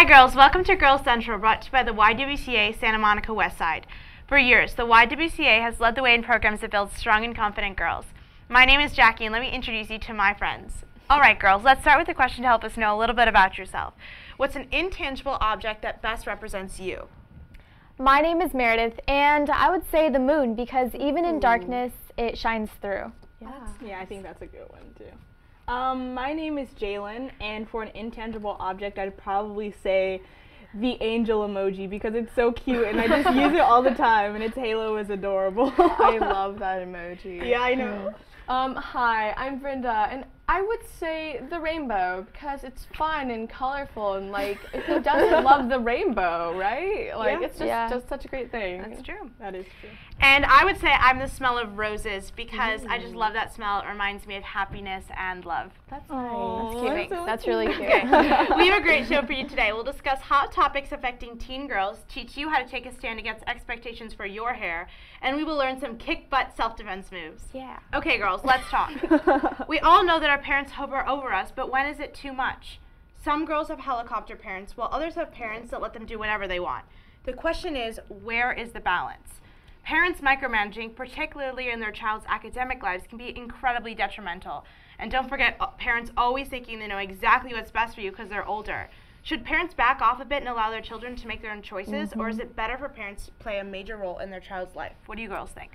Hi girls, welcome to Girls Central, brought to you by the YWCA Santa Monica West Side. For years, the YWCA has led the way in programs that build strong and confident girls. My name is Jackie, and let me introduce you to my friends. Alright girls, let's start with a question to help us know a little bit about yourself. What's an intangible object that best represents you? My name is Meredith, and I would say the moon, because even in darkness, it shines through. Yeah, I think that's a good one too. My name is Jalen, and for an intangible object, I'd probably say the angel emoji because it's so cute, and I just use it all the time, and its halo is adorable. I love that emoji. Yeah, I know. Hi, I'm Brenda, and I would say the rainbow because it's fun and colorful, and like, who doesn't love the rainbow, right? Like, Yeah. it's just such a great thing. That's true. That is true. And I would say I'm the smell of roses because I just love that smell. It reminds me of happiness and love. That's Aw, nice. that's cute. so That's really cute. We have a great show for you today. We'll discuss hot topics affecting teen girls, teach you how to take a stand against expectations for your hair, and we will learn some kick-butt self-defense moves. Yeah. Okay, girls, let's talk. We all know that our parents hover over us, but when is it too much? Some girls have helicopter parents, while others have parents that let them do whatever they want. The question is, where is the balance? Parents micromanaging, particularly in their child's academic lives, can be incredibly detrimental. And don't forget, parents always thinking they know exactly what's best for you because they're older. Should parents back off a bit and allow their children to make their own choices, or is it better for parents to play a major role in their child's life? What do you girls think?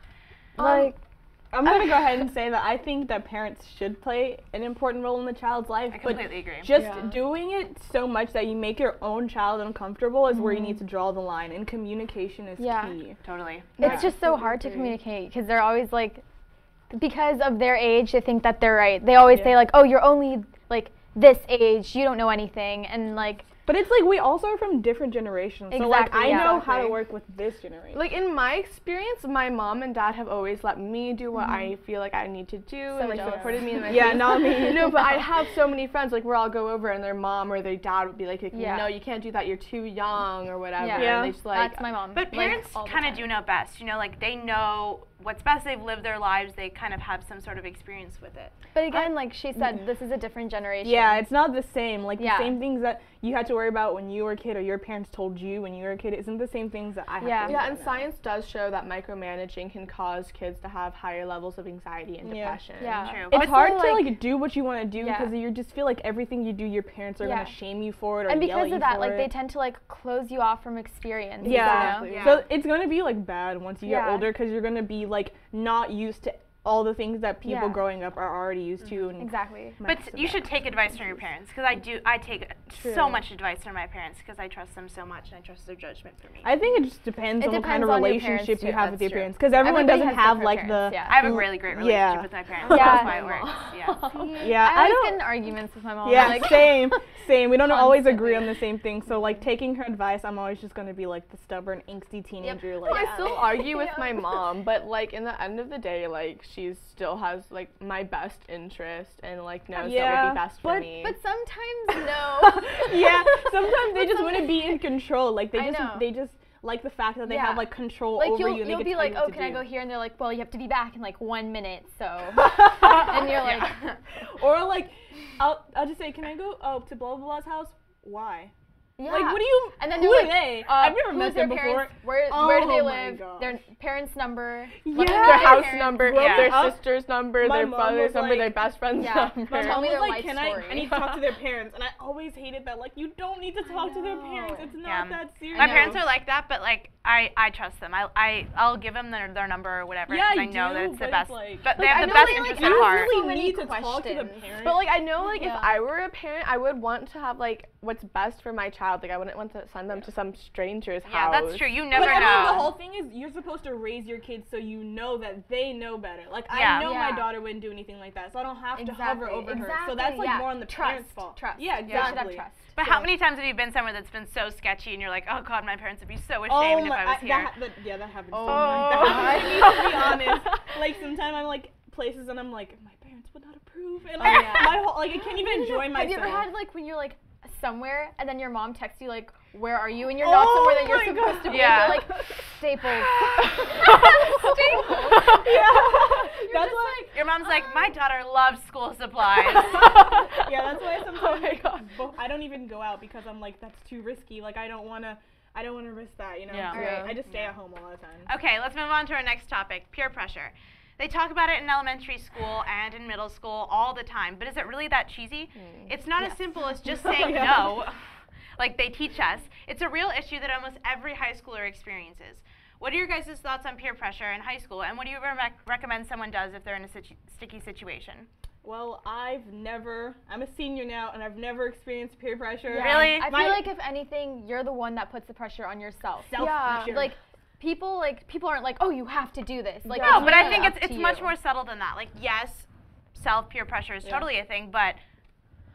I'm going to go ahead and say that I think that parents should play an important role in the child's life. I completely agree. Just doing it so much that you make your own child uncomfortable is where you need to draw the line, and communication is key. Totally. It's just so hard to communicate because they're always like, because of their age, they think that they're right. They always say like, oh, you're only like this age, you don't know anything, and like. But it's like we also are from different generations, so like I know how to work with this generation. Like in my experience, my mom and dad have always let me do what I feel like I need to do, and like supported me in my Yeah, not me. No, but I have so many friends like where I'll go over and their mom or their dad would be like, no, you can't do that, you're too young or whatever. Yeah. And they just like, That's my mom. But parents kind of do know best. You know, like they know what's best. They've lived their lives. They kind of have some sort of experience with it. But again, like she said, this is a different generation. Yeah, it's not the same. Like the Yeah. same things that you had to worry about when you were a kid or your parents told you when you were a kid isn't the same things that I have to worry Yeah, about and now. science does show that micromanaging can cause kids to have higher levels of anxiety and depression. Yeah. True. It's Also, hard to like do what you want to do Yeah. because you just feel like everything you do, your parents are gonna shame you for it or And yell at because you of that, for like it. they tend to like close you off from experience. Yeah. You know? Yeah. So it's gonna be like bad once you get Yeah. older because you're gonna be like not used to all the things that people Yeah. growing up are already used to. And Exactly. But you should take advice from your parents, because I take so much advice from my parents because I trust them so much and I trust their judgment for me. I think it just depends on what kind of depends on your parents, relationship you too. have with your That's true. parents because everyone Everybody doesn't has have different like parents, the. yeah. I have a really great relationship Yeah. with my parents. Yeah. That's why it works. Yeah. Yeah, I always don't. get in arguments with my mom. Yeah, Like, same. We don't always agree Constantly. on the same thing. So like taking her advice, I'm always just gonna be like the stubborn, angsty teenager. Like, I still argue with my mom, but like in the end of the day, like she still has like my best interest and like knows what would be best for me. But sometimes no. yeah, sometimes they just want to be in control. Like I know. they just like the fact that they have like control Like over you. And you'll they be can like, tell you oh, what can I to go do. here? And they're like, well, you have to be back in like 1 minute, so. And you're like, Or like, I'll just say, can I go to blah blah blah's house? Why? yeah. Like, what do you? And then who they're are like, they? I've never who's met their them before. parents? Where do they Oh my live? gosh. Their parents' number. Yeah. Let me their know house parents. number, Yeah. their sister's number, My their mom father's was number, like- their best friend's Yeah. number. My Tell mom me was their like, life can story. I need to talk to their parents, and I always hated that. Like, you don't need to talk to their parents. It's not that serious. My parents are like that, but like I trust them. I'll give them their number or whatever. Yeah, 'cause I I know that do, it's the but best. it's like- But they Like, have I the know best they, like, interest you at don't heart. really So many need to talk to the questions. parents. But like I know like Yeah. if I were a parent, I would want to have like what's best for my child. Like I wouldn't want to send them to some stranger's Yeah, house. that's true. You never But I mean, know. the whole thing is you're supposed to raise your kids so you know that they know better. Like Yeah. I know my Yeah. daughter wouldn't do anything like that, so I don't have to hover Exactly. over her. So Exactly, that's like yeah. more on the Trust, parents' fault. trust. Yeah, They should have exactly. trust. But how many times have you been somewhere that's been so sketchy and you're like, oh god, my parents would be so Oh ashamed if my, I was here. that happens. Oh. So much. I need to be honest. Like sometimes I'm like places and I'm like, my parents would not approve, and like, my whole like I can't even enjoy myself. Have you ever had like when you're like somewhere and then your mom texts you like, where are you? And you're not somewhere that you're supposed to be. Yeah. They're like, Staples. Yeah. That's why. Your mom's like, my daughter loves school supplies. Yeah, that's why sometimes I don't even go out because I'm like, that's too risky. Like, I don't wanna risk that, you know. Yeah. So Right. I just stay at home a lot of times. Okay, let's move on to our next topic, peer pressure. They talk about it in elementary school and in middle school all the time, but is it really that cheesy? It's not as simple as just saying no, like they teach us. It's a real issue that almost every high schooler experiences. What are your guys' thoughts on peer pressure in high school, and what do you recommend someone does if they're in a sticky situation? Well, I'm a senior now, and I've never experienced peer pressure. Yeah. Really? I feel like if anything, you're the one that puts the pressure on yourself. Self-pressure. Like people aren't like, oh, you have to do this. Like, No, it's but I really think up it's to much you. more subtle than that. Like, yes, peer pressure is totally a thing, but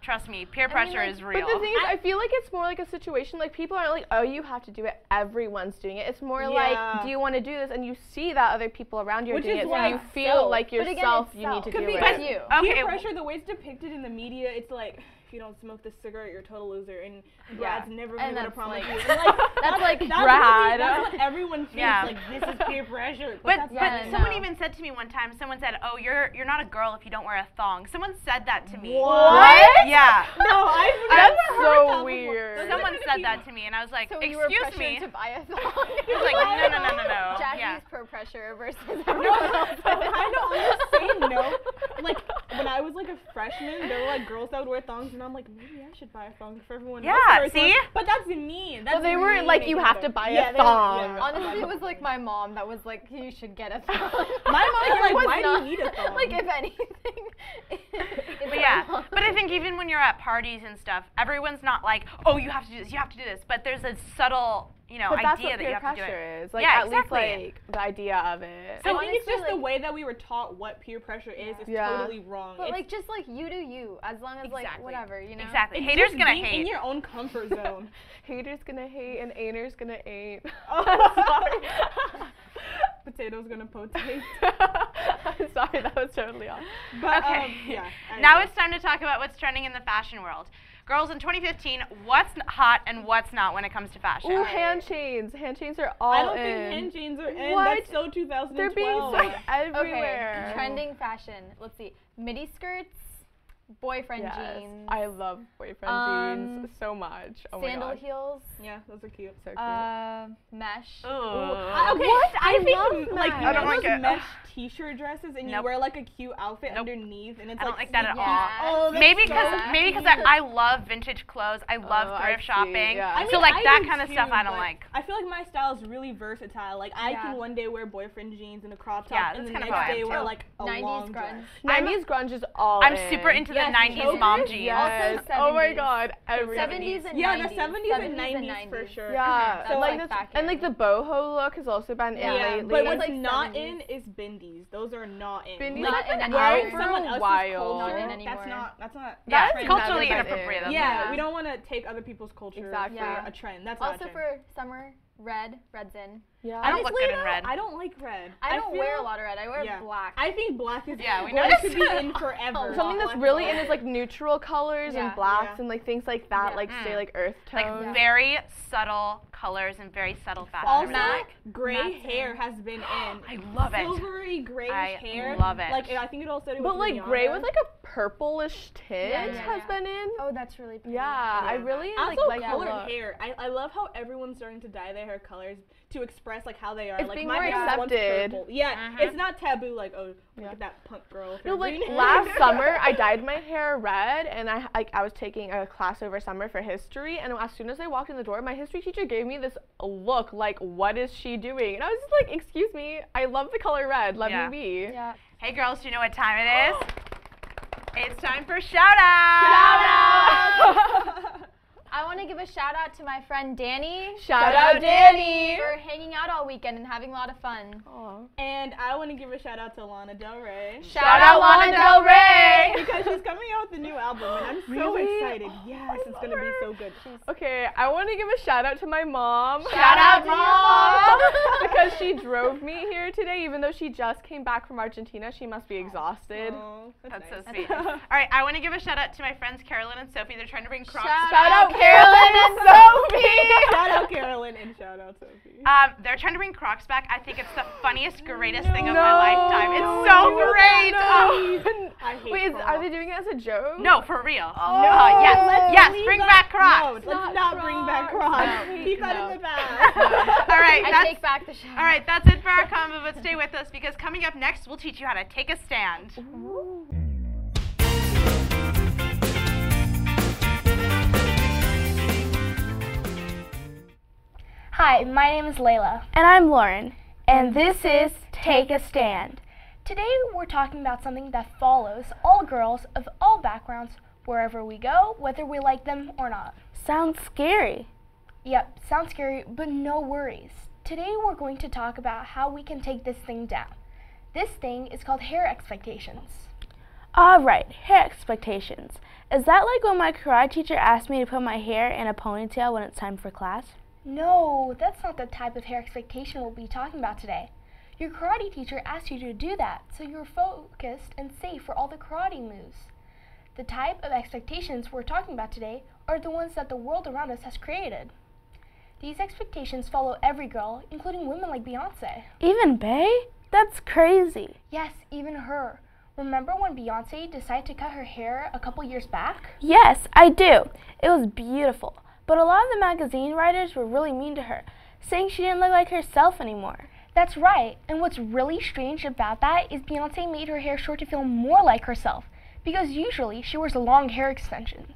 trust me, peer pressure is real. But the thing is, I feel like it's more like a situation, like people aren't like, oh, you have to do it, everyone's doing it. It's more like, do you want to do this? And you see that other people around you are Which doing is it, so why you it's feel self. like But again, yourself, it's you need to self. do Because it. you. Okay, peer pressure, the way it's depicted in the media, it's like, if you don't smoke this cigarette, you're a total loser, and Brad's never And gonna that's promise like- you. And like, that's Brad. That's what everyone thinks. Yeah. Like, this is peer pressure. But that's Yeah, not. someone no. even said to me one time, someone said, oh, you're not a girl if you don't wear a thong. Someone said that to me. What? Yeah. No, I've That's never heard so that before. weird. Those are Someone the kind of said people- that to me, and I was like, So you were excuse pressured me. to buy a thong. I was like, no. Jackie's Yeah. per pressure versus No, everyone else. kind of on the same note, like when I was like a freshman, there were like girls that would wear thongs, and I'm like, maybe I should buy a thong for everyone else. Yeah, wears see? thongs. But that's me. That's Well, they weren't me like, you making have it to up. buy Yeah, a they- thong. yeah. Honestly, it was like my mom that was like, you should get a thong. My mom's like, Was why do not- you need a thong? Like, if anything. it's But yeah, my mom. but I think even when you're at parties and stuff, everyone's not like, oh, you have to do this, you have to do this. But there's a subtle, But that's idea what that you peer have to do it. pressure is. Like, Yeah, at exactly. least, like, the idea of it. I think it's honestly, just the like- way that we were taught what peer pressure is. It's Yeah. totally wrong. But It's, like, just like you do you, as long as like Exactly. whatever, you know. Exactly. it's Haters just gonna being hate. in your own comfort zone. Haters gonna hate and ainers gonna ain't. Oh, sorry. Potatoes gonna potate. I'm sorry, that was totally off. But Okay. yeah. Now it's time to talk about what's trending in the fashion world. Girls, in 2015, what's hot and what's not when it comes to fashion? Ooh, hand chains. Hand chains are all I don't in. think hand chains are in. What? That's so 2012. They're being sold everywhere. Okay, trending fashion. Let's see. Midi skirts, boyfriend Yes, jeans, I love boyfriend jeans so much. Oh sandal my god. heels, Yeah, those are cute. So cute. mesh. Ooh. Okay, What? I I think love like that. you I know don't like those it. mesh t-shirt dresses and you Nope. wear like a cute outfit Nope. underneath and it's I don't like like that at sneaky. all. Oh, that's Maybe so because cute. I love vintage clothes. I love Oh, I thrift see, shopping. yeah. I So mean, like I that do kind of too, stuff I don't but like. I feel like my style is really versatile. Like I Yeah. can one day wear boyfriend jeans and a crop top, Yeah, and that's the kind of next how I am day wear too. like a 90s long grunge. dress. 90s grunge is all I'm in. super into Yes, the 90s chokers, mom jeans. Yes. Also Oh my 70s. god, everything. 70s and Yeah, 90s. the 70s and 90s for sure. Yeah, That's and like like back and like in. the boho look has also been in Yeah, lately. but It's what's like not 70s. in is bindies. Those are not in. Bindies Not have in been anymore. wearing out for someone a else's while. culture. Not in anymore. That's not. Yeah, That's it's never culturally been inappropriate. in. Yeah, Yeah. we don't want to take other people's culture Exactly. for Yeah. a trend. That's not Also a trend. for summer, red's in. Yeah. I don't look Honestly, good in though, red. I don't like red. I don't wear a feel- lot of red. I wear Yeah. black. I think black is Yeah, we going noticed. to be in forever. Oh, Something that's Black really in black. is like neutral colors Yeah. and blacks Yeah. and like things like that, Yeah. like say like earth Like tones. very subtle colors and very subtle fashion. Also, Matte. gray Matte hair has been in. I love it. Silvery grayish I hair. love it. Like I think it all started with But like gray Rihanna. with like a purplish tint Yeah, has been in. Oh, that's really pretty. Yeah, I Yeah. really Also, like colored that look. hair. I love how everyone's starting to dye their hair colors to express like how they are. It's like being my more hair was once accepted. purple. Yeah, Mhm. it's not taboo. Like oh, Yeah. look at that punk girl. with No, her like green hair. last summer, I dyed my hair red, and I was taking a class over summer for history, and as soon as I walked in the door, my history teacher gave me this look like, "What is she doing?" And I was just like, "Excuse me, I love the color red. Let Yeah. me be." Yeah. Hey girls, do you know what time it is? It's time for shout out. I want to give a shout out to my friend Danny Shout out, Danny. for hanging out all weekend and having a lot of fun. Aw. And I want to give a shout out to Lana Del Rey. Shout out Lana Del Rey. Because she's coming out with a new album, and I'm so Really? excited. Yes, it's gonna be so good. Okay, I want to give a shout out to my mom. Shout out to your mom. because she drove me here today, even though she just came back from Argentina. She must be exhausted. Oh, That's nice. so sweet. All right, I want to give a shout out to my friends Carolyn and Sophie. They're trying to bring Crocs Shout back. out Carolyn and Sophie. Shout out Carolyn and shout out Sophie. They're trying to bring Crocs back. I think it's the funniest, greatest thing of my lifetime. It's so great. I hate Wait, Crocs. are they doing it as a joke? No, for real. No, yes, bring back Crocs. No, let's not bring back Crocs. No. Keep that in the bag. All right, I take back the shout. all right, that's it for our combo, but stay with us because coming up next, we'll teach you how to take a stand. Hi, my name is Layla. And I'm Lauren. And this is Take a Stand. Today we're talking about something that follows all girls of all backgrounds wherever we go, whether we like them or not. Sounds scary. Yep, sounds scary, but no worries. Today we're going to talk about how we can take this thing down. This thing is called hair expectations. Alright, hair expectations. Is that like when my karate teacher asked me to put my hair in a ponytail when it's time for class? No, that's not the type of hair expectation we'll be talking about today. Your karate teacher asked you to do that, so you're focused and safe for all the karate moves. The type of expectations we're talking about today are the ones that the world around us has created. These expectations follow every girl, including women like Beyonce. Even Bae? That's crazy. Yes, even her. Remember when Beyonce decided to cut her hair a couple years back? Yes, I do. It was beautiful. But a lot of the magazine writers were really mean to her, saying she didn't look like herself anymore. That's right, and what's really strange about that is Beyonce made her hair short to feel more like herself, because usually she wears long hair extensions.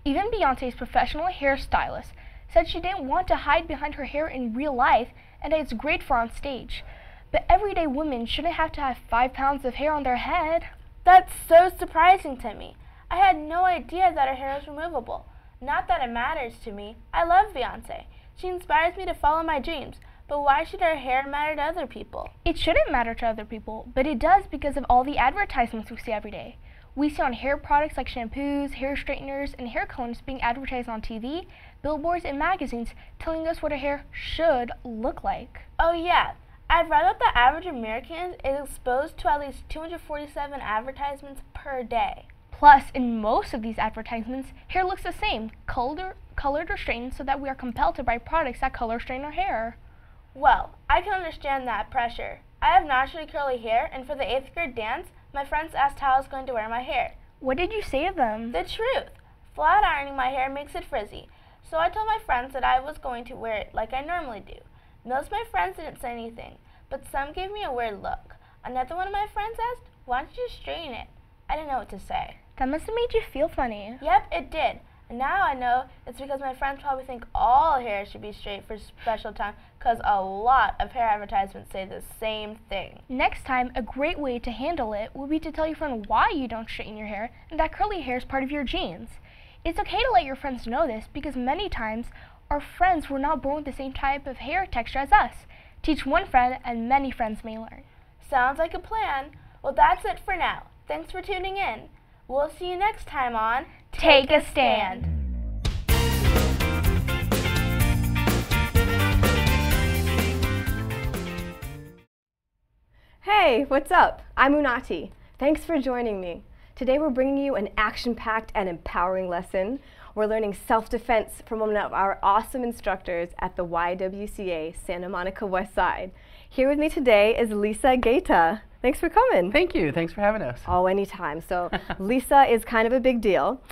Even Beyonce's professional hairstylist said she didn't want to hide behind her hair in real life and that it's great for on stage. But everyday women shouldn't have to have 5 pounds of hair on their head. That's so surprising to me. I had no idea that her hair was removable. Not that it matters to me. I love Beyonce. She inspires me to follow my dreams. But why should her hair matter to other people? It shouldn't matter to other people, but it does because of all the advertisements we see every day. We see on hair products like shampoos, hair straighteners, and hair combs being advertised on TV, billboards, and magazines telling us what our hair should look like. Oh yeah, I've read that the average American is exposed to at least 247 advertisements per day. Plus, in most of these advertisements, hair looks the same, colored or straightened, so that we are compelled to buy products that color straighten our hair. Well, I can understand that pressure. I have naturally curly hair, and for the 8th grade dance, my friends asked how I was going to wear my hair. What did you say to them? The truth. Flat ironing my hair makes it frizzy, so I told my friends that I was going to wear it like I normally do. Most of my friends didn't say anything, but some gave me a weird look. Another one of my friends asked, "Why don't you just straighten it?" I didn't know what to say. That must have made you feel funny. Yep, it did. And now I know it's because my friends probably think all hair should be straight for special time, because a lot of hair advertisements say the same thing. Next time, a great way to handle it would be to tell your friend why you don't straighten your hair and that curly hair is part of your genes. It's okay to let your friends know this because many times our friends were not born with the same type of hair texture as us. Teach one friend and many friends may learn. Sounds like a plan. Well, that's it for now. Thanks for tuning in. We'll see you next time on Take a Stand. Hey, what's up? I'm Unati. Thanks for joining me. Today we're bringing you an action-packed and empowering lesson. We're learning self-defense from one of our awesome instructors at the YWCA Santa Monica West Side. Here with me today is Lisa Gaeta. Thanks for coming. Thank you. Thanks for having us. Oh, anytime. So Lisa is kind of a big deal.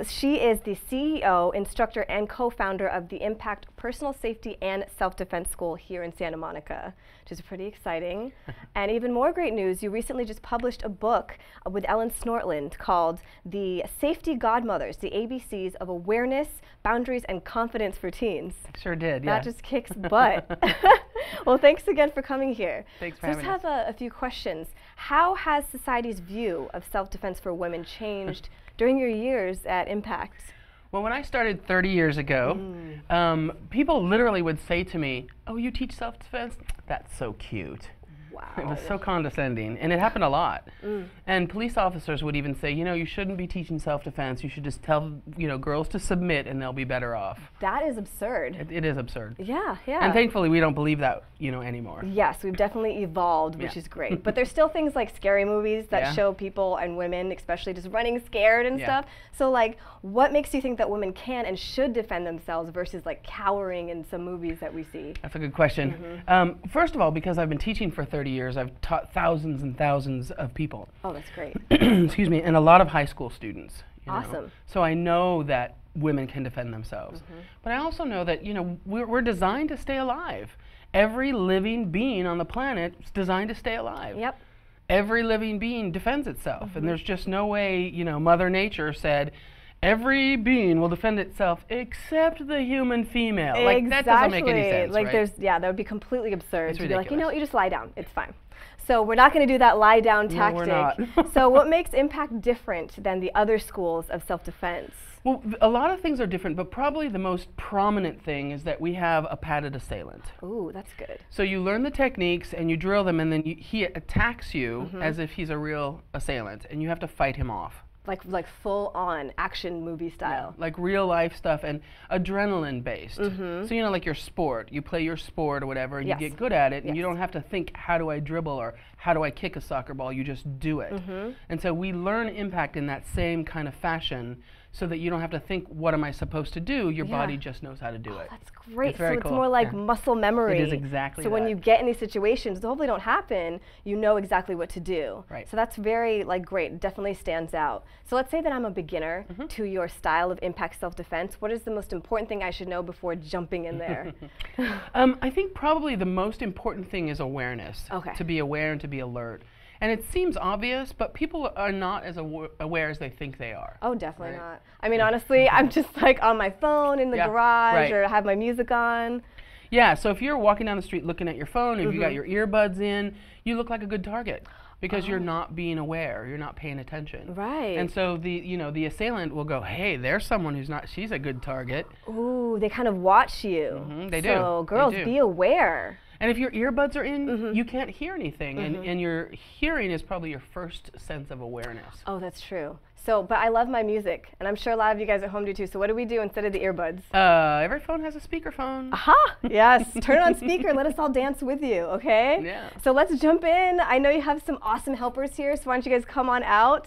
She is the CEO, instructor, and co-founder of the Impact Personal Safety and Self-Defense School here in Santa Monica, which is pretty exciting. And even more great news, you recently just published a book with Ellen Snortland called The Safety Godmothers, the ABCs of Awareness, Boundaries, and Confidence for Teens. Sure did, yeah. That just kicks butt. Well, thanks again for coming here. Thanks for having us. having Just have a few questions. How has society's view of self-defense for women changed during your years at Impact? Well, when I started 30 years ago, people literally would say to me, "Oh, you teach self-defense? That's so cute." It was so condescending, and it happened a lot. And police officers would even say, you know, you shouldn't be teaching self-defense. You should just tell, you know, girls to submit, and they'll be better off. That is absurd. It is absurd. Yeah, yeah. And thankfully, we don't believe that, you know, anymore. Yes, we've definitely evolved, which is great. But there's still things like scary movies that show people and women, especially, just running scared and stuff. So, like, what makes you think that women can and should defend themselves versus, like, cowering in some movies that we see? That's a good question. First of all, because I've been teaching for 30 years, I've taught thousands and thousands of people. Oh, that's great. Excuse me, and a lot of high school students. You know. Awesome. So I know that women can defend themselves. But I also know that, you know, we're designed to stay alive. Every living being on the planet is designed to stay alive. Yep. Every living being defends itself. And there's just no way, you know, Mother Nature said, every being will defend itself except the human female. Like, that doesn't make any sense, like, right? that would be completely absurd. It's to be like, you know, ridiculous. you just lie down. It's fine. So we're not going to do that lie down No, tactic. we're not. So what makes Impact different than the other schools of self-defense? Well, a lot of things are different, but probably the most prominent thing is that we have a padded assailant. Ooh, that's good. So you learn the techniques and you drill them, and then he attacks you as if he's a real assailant, and you have to fight him off. Like full-on action movie style. Like real life stuff and adrenaline based. So, you know, like your sport, you play your sport or whatever, and you get good at it, and you don't have to think, how do I dribble or how do I kick a soccer ball? You just do it. And so we learn Impact in that same kind of fashion, so that you don't have to think, what am I supposed to do? Your body just knows how to do it. That's great. It's very so it's cool. more like muscle memory. It is exactly So when that. you get in these situations that hopefully don't happen, you know exactly what to do. Right. So that's very great. Definitely stands out. So let's say that I'm a beginner to your style of Impact self-defense. What is the most important thing I should know before jumping in there? I think probably the most important thing is awareness. Okay. To be aware and to be alert. And it seems obvious, but people are not as aware as they think they are. Oh, definitely not. I mean, honestly, I'm just like on my phone in the garage or have my music on. Yeah, so if you're walking down the street looking at your phone, if you got your earbuds in, you look like a good target because you're not being aware, you're not paying attention. Right. And so the assailant will go, hey, there's someone who's not, she's a good target. Ooh, they kind of watch you. They do. So girls, be aware. And if your earbuds are in, you can't hear anything, and your hearing is probably your first sense of awareness. Oh, that's true. So, but I love my music, and I'm sure a lot of you guys at home do too. So what do we do instead of the earbuds? Every phone has a speakerphone. Aha! Yes, turn it on speaker. Let us all dance with you, okay? Yeah. So let's jump in. I know you have some awesome helpers here, so why don't you guys come on out?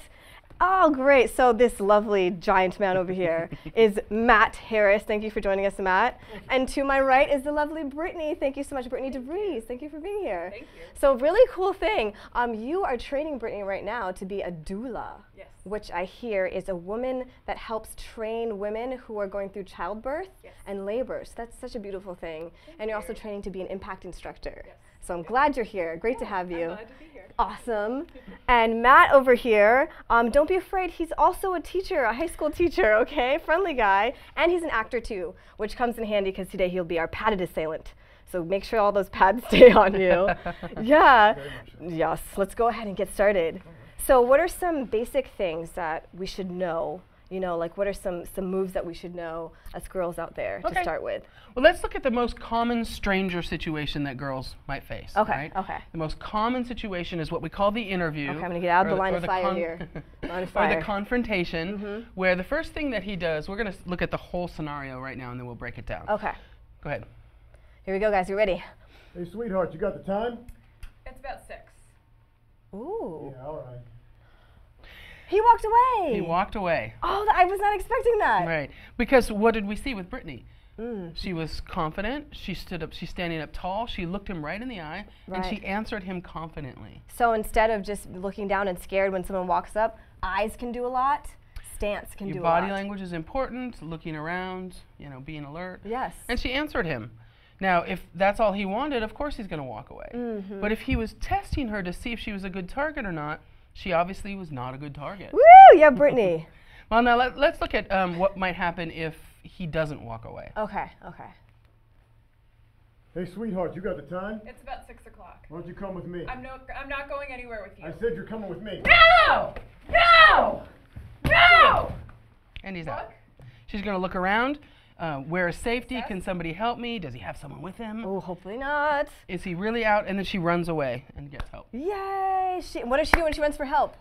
Oh, great. So this lovely giant man over here is Matt Harris. Thank you for joining us, Matt. And to my right is the lovely Brittany. Thank you so much, Brittany DeVries. Thank you for being here. Thank you. So really cool thing. You are training Brittany right now to be a doula. Yes. Which I hear is a woman that helps train women who are going through childbirth and labor. So that's such a beautiful thing. And you're also training to be an impact instructor. Yes. So I'm glad you're here. Great to have you. I'm glad to be here. Awesome. And Matt over here, don't be afraid. He's also a teacher, a high school teacher, okay? Friendly guy. And he's an actor too, which comes in handy because today he'll be our padded assailant. So make sure all those pads stay on you. Yeah. Yes. Let's go ahead and get started. So what are some basic things that we should know? You know, like what are some moves that we should know as girls out there to start with? Well, let's look at the most common stranger situation that girls might face. Okay, right? okay. The most common situation is what we call the interview. Okay, I'm going to get out of the line of fire here. Line of fire. Or the confrontation, where the first thing that he does, we're going to look at the whole scenario right now, and then we'll break it down. Okay. Go ahead. Here we go, guys. You ready? Hey, sweetheart, you got the time? It's about 6. Ooh. Yeah, all right. He walked away. He walked away. Oh, I was not expecting that. Right. Because what did we see with Brittany? She was confident. She stood up. She's standing up tall. She looked him right in the eye, and she answered him confidently. So instead of just looking down and scared when someone walks up, eyes can do a lot. Stance can do a lot. Your body language is important. Looking around, you know, being alert. Yes. And she answered him. Now, if that's all he wanted, of course he's going to walk away. But if he was testing her to see if she was a good target or not, she obviously was not a good target. Woo! Yeah, Brittany. Well, now let's look at what might happen if he doesn't walk away. Okay, okay. Hey, sweetheart, you got the time? It's about 6 o'clock. Why don't you come with me? I'm not going anywhere with you. I said you're coming with me. No! No! No! And he's out. She's going to look around, Where is safety? Can somebody help me? Does he have someone with him? Oh, hopefully not. Is he really out? And then she runs away and gets help. Yay! What does she do when she runs for help?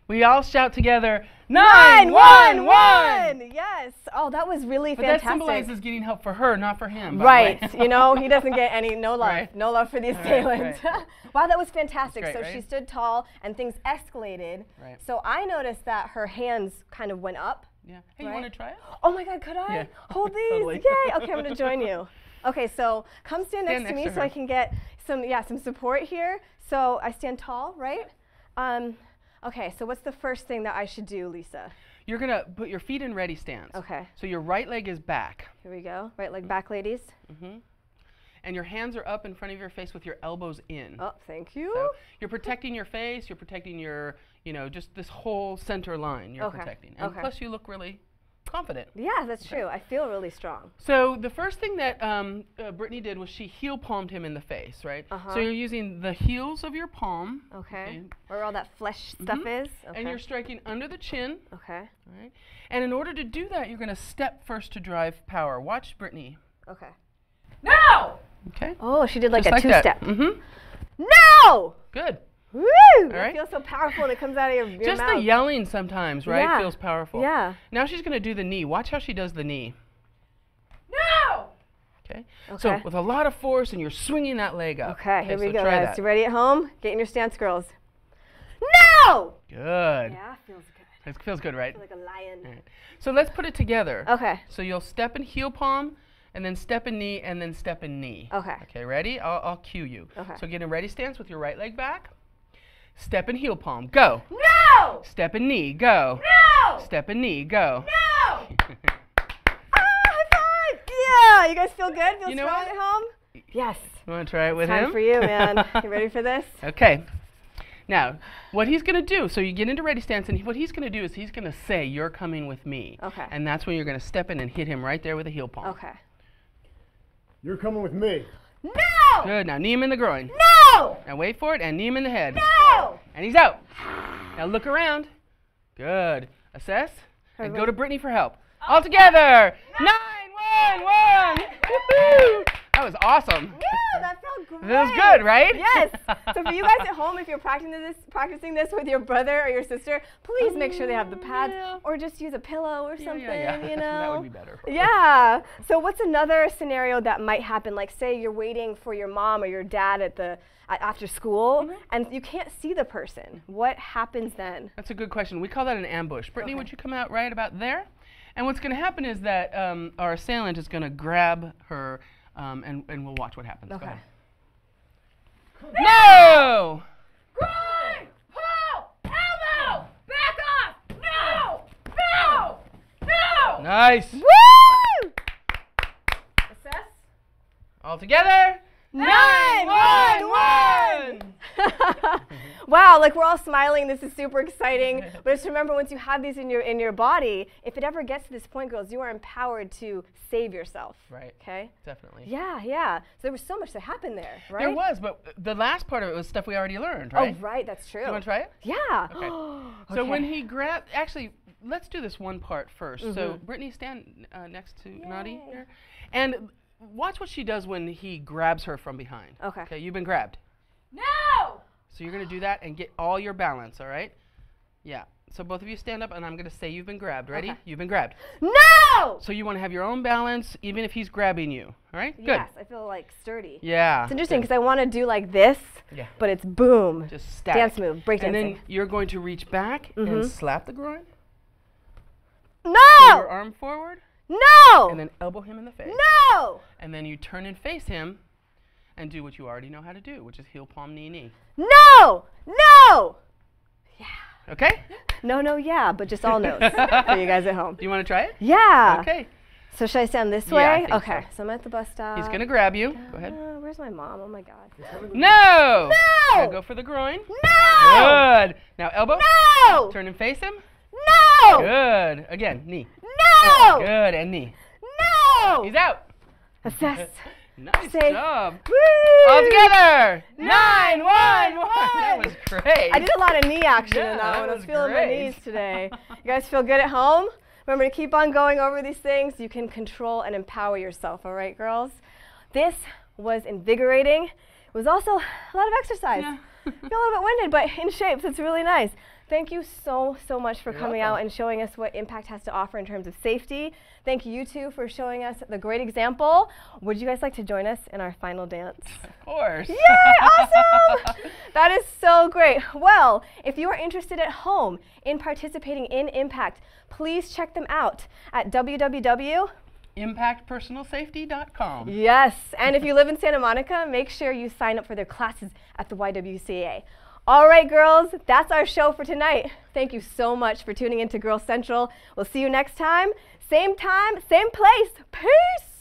We all shout together, 911! Yes. Oh, that was really But fantastic. that symbolizes getting help for her, not for him. Right. You know, he doesn't get no love. Right. No love for the assailants. Right. Wow, that was fantastic. That's great, so right? she stood tall and things escalated. Right. So I noticed that her hands kind of went up. Yeah. Hey, Right? you want to try it? Oh my God, could I? Yeah. Hold these. Totally. Yay. Okay, I'm going to join you. Okay, so come stand next to me to so her. I can get some support here. So I stand tall, right? Okay, so what's the first thing that I should do, Lisa? You're going to put your feet in ready stance. Okay. So your right leg is back. Here we go. Right leg back, ladies. And your hands are up in front of your face with your elbows in. Oh, thank you. So you're protecting your face, you're protecting your, just this whole center line you're protecting. And plus you look really confident. Yeah, that's true. I feel really strong. So the first thing that Brittany did was she heel palmed him in the face, right? So you're using the heels of your palm. Okay. Where all that flesh stuff is. Okay. And you're striking under the chin. Okay. Right? And in order to do that, you're going to step first to drive power. Watch Brittany. Okay. No! Okay. Oh, she did like Just a that. two-step. Mm-hmm. No! Good. Woo! All That right. feels so powerful when it comes out of your Just mouth. the yelling sometimes, right? Yeah. Feels powerful. Yeah. Now she's going to do the knee. Watch how she does the knee. No! Okay. So with a lot of force, and you're swinging that leg up. Okay, here we so go, try guys. that. You ready at home? Get in your stance, girls. No! Good. Yeah, feels good. It feels good, right? I feel like a lion. All right. So let's put it together. Okay. So you'll step in heel palm, and then step in knee, and then step in knee. Okay. Okay, ready? I'll cue you. Okay. So get in ready stance with your right leg back. Step in heel palm, go. No! Step in knee, go. No! Step in knee, go. No! High five! Yeah, you guys feel good? Feel You know strong what? at home? Yes. You want to try it with Time him? for you, man. You ready for this? Okay. Now, what he's going to do, so you get into ready stance, and what he's going to do is he's going to say, "You're coming with me." Okay. And that's when you're going to step in and hit him right there with a heel palm. Okay. You're coming with me. No! Good. Now knee him in the groin. No! Now wait for it and knee him in the head. No! And he's out. Now look around. Good. Assess. And go to Brittany for help. All together. 911. Woo-hoo! That was awesome. Yeah, that felt great. That was good, right? Yes. So for you guys at home, if you're practicing this with your brother or your sister, please make sure they have the pads, or just use a pillow or something. You know. That would be better. Yeah. So what's another scenario that might happen? Like, say you're waiting for your mom or your dad after school, and you can't see the person. What happens then? That's a good question. We call that an ambush. Brittany, would you come out right about there? And what's going to happen is that our assailant is going to grab her, and we'll watch what happens. Go Okay. ahead. No! Groin! Pull! Elbow! Back off! No! No! No! Nice. Woo! Assess. All together. 911. Wow, like we're all smiling. This is super exciting. But just remember, once you have these in your body, if it ever gets to this point, girls, you are empowered to save yourself. Right. Okay. Definitely. Yeah, yeah. So there was so much that happened there, right? There was, but the last part of it was stuff we already learned, right? Oh, right. That's true. You want to try it? Yeah. Okay. So when he grabbed, actually, let's do this one part first. So Brittany, stand next to Nadi here, and watch what she does when he grabs her from behind. Okay. Okay, you've been grabbed. No! So you're going to do that and get all your balance, all right? Yeah. So both of you stand up, and I'm going to say you've been grabbed. Ready? Okay. You've been grabbed. No! So you want to have your own balance, even if he's grabbing you, all right? Good. Yes, I feel like sturdy. Yeah. It's interesting because I want to do like this, Yeah. but it's boom. Just static. Dance move, break And dancing. then you're going to reach back and slap the groin. Pull your No! arm forward, No! and then elbow him in the face. No! And then you turn and face him and do what you already know how to do, which is heel, palm, knee, knee. No! No! Okay? No, no, yeah, but just all no's for you guys at home. Do you want to try it? Yeah. Okay. So should I stand this Yeah, I way? think Okay. so. So I'm at the bus stop. He's going to grab you. Go ahead. Where's my mom? Oh my God. No! No! Now go for the groin. No! Good. Now elbow. No! Turn and face him. No! Good. Again, knee. No! Good. And knee. No! He's out. Assess. Nice Say- job. Woo! All together. 911. That was great. I did a lot of knee action Yeah, in that that one. I was was feeling my great. knees today. You guys feel good at home? Remember to keep on going over these things. You can control and empower yourself, all right, girls? This was invigorating. It was also a lot of exercise. Yeah. I feel a little bit winded, but in shape, so it's really nice. Thank you so much for coming out and showing us what Impact has to offer in terms of safety. Thank you two for showing us the great example. Would you guys like to join us in our final dance? Of course. Yay, awesome! That is so great. Well, if you are interested at home in participating in Impact, please check them out at ImpactPersonalSafety.com. Yes, and if you live in Santa Monica, make sure you sign up for their classes at the YWCA. All right, girls, that's our show for tonight. Thank you so much for tuning in to Girls Central. We'll see you next time, same place. Peace!